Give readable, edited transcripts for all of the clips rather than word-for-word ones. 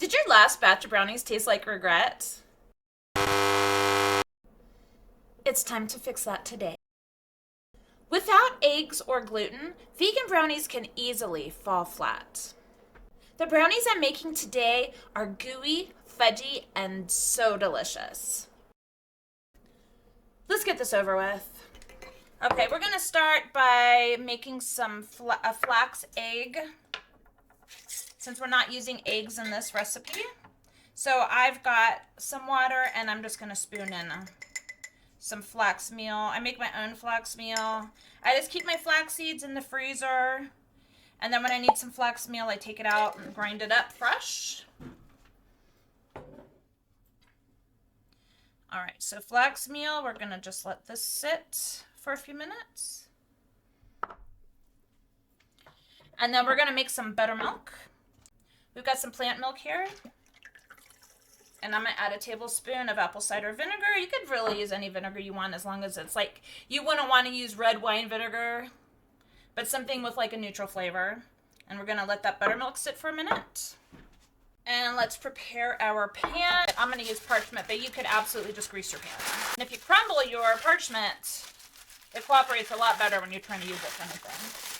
Did your last batch of brownies taste like regret? It's time to fix that today. Without eggs or gluten, vegan brownies can easily fall flat. The brownies I'm making today are gooey, fudgy, and so delicious. Let's get this over with. Okay, we're gonna start by making a flax egg, since we're not using eggs in this recipe. So I've got some water and I'm just gonna spoon in some flax meal. I make my own flax meal. I just keep my flax seeds in the freezer, and then when I need some flax meal, I take it out and grind it up fresh. All right, so flax meal, we're gonna just let this sit for a few minutes. And then we're gonna make some buttermilk. We've got some plant milk here. And I'm gonna add a tablespoon of apple cider vinegar. You could really use any vinegar you want, as long as it's like, you wouldn't want to use red wine vinegar, but something with like a neutral flavor. And we're gonna let that buttermilk sit for a minute. And let's prepare our pan. I'm gonna use parchment, but you could absolutely just grease your pan. And if you crumble your parchment, it cooperates a lot better when you're trying to use it for anything.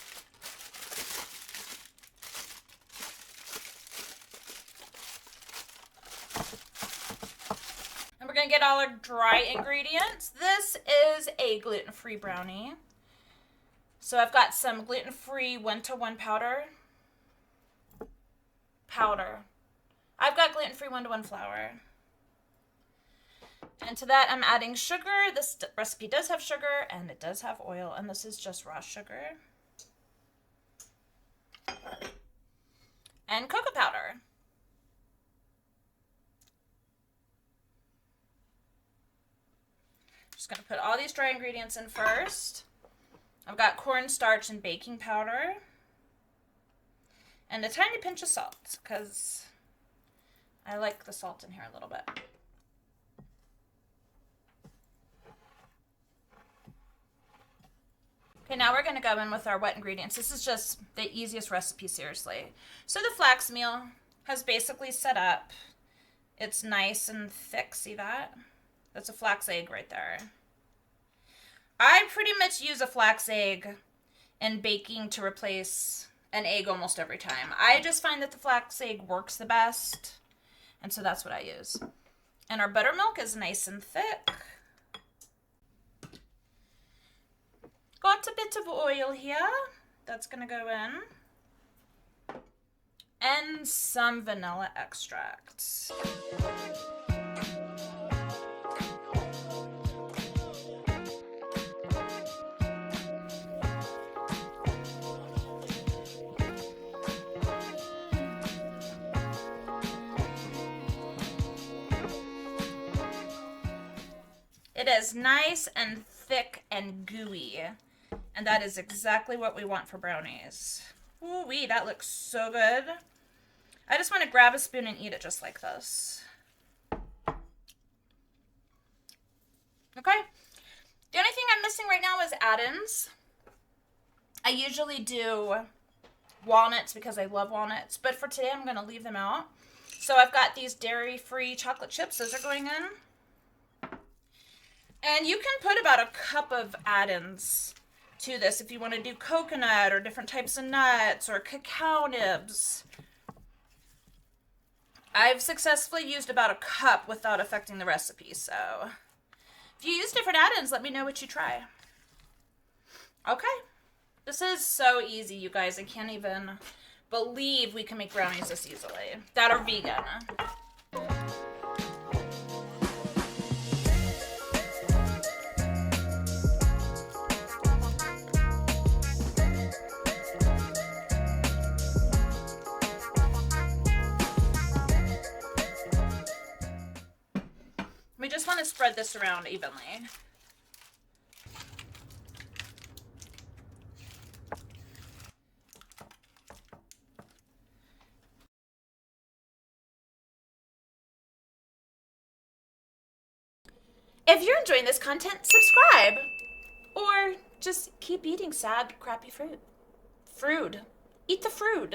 And we're gonna get all our dry ingredients. This is a gluten-free brownie. So I've got some gluten-free 1-to-1 powder. I've got gluten-free 1-to-1 flour. And to that, I'm adding sugar. This recipe does have sugar, and it does have oil, and this is just raw sugar. And cocoa powder. Just gonna put all these dry ingredients in first. I've got cornstarch and baking powder. And a tiny pinch of salt, because I like the salt in here a little bit. Okay, now we're going to go in with our wet ingredients. This is just the easiest recipe, seriously. So the flax meal has basically set up. It's nice and thick, see that? That's a flax egg right there. I pretty much use a flax egg in baking to replace an egg almost every time. I just find that the flax egg works the best, and so that's what I use. And our buttermilk is nice and thick. Got a bit of oil here. That's gonna go in. And some vanilla extract. It is nice and thick and gooey, and that is exactly what we want for brownies. Ooh-wee, that looks so good. I just want to grab a spoon and eat it just like this. Okay. The only thing I'm missing right now is add-ins. I usually do walnuts because I love walnuts, but for today I'm going to leave them out. So I've got these dairy-free chocolate chips. Those are going in. And you can put about a cup of add-ins to this if you want to do coconut or different types of nuts or cacao nibs. I've successfully used about a cup without affecting the recipe, so if you use different add-ins, let me know what you try. Okay. This is so easy, you guys. I can't even believe we can make brownies this easily that are vegan. We just want to spread this around evenly. If you're enjoying this content, subscribe. Or just keep eating sad, crappy fruit. Fruit. Eat the fruit.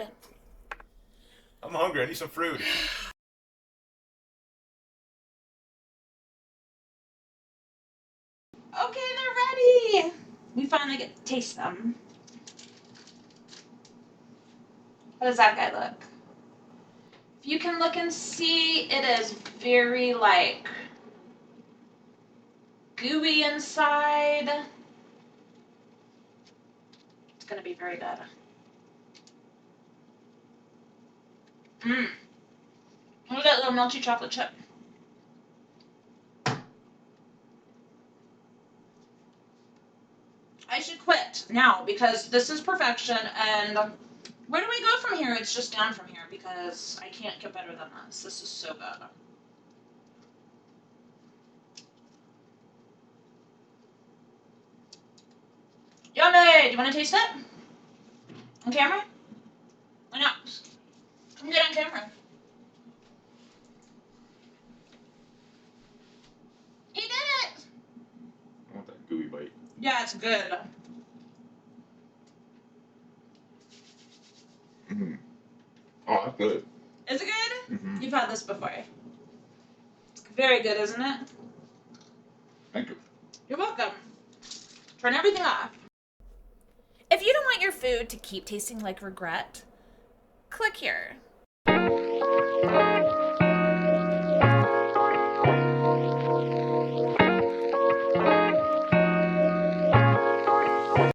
I'm hungry. I need some fruit. we finally get to taste them. How does that guy look? If you can look and see, it is very like gooey inside. It's gonna be very good. Look at that little melty chocolate chip. I should quit now because this is perfection, and where do we go from here? It's just down from here because I can't get better than this. This is so good. Yummy! Do you want to taste it? On camera? Why not? Come get on camera. He did it! I want that gooey bite. Yeah, it's good. Oh, that's good. Is it good? Mm-hmm. You've had this before. It's very good, isn't it? Thank you. You're welcome. Turn everything off. If you don't want your food to keep tasting like regret, click here.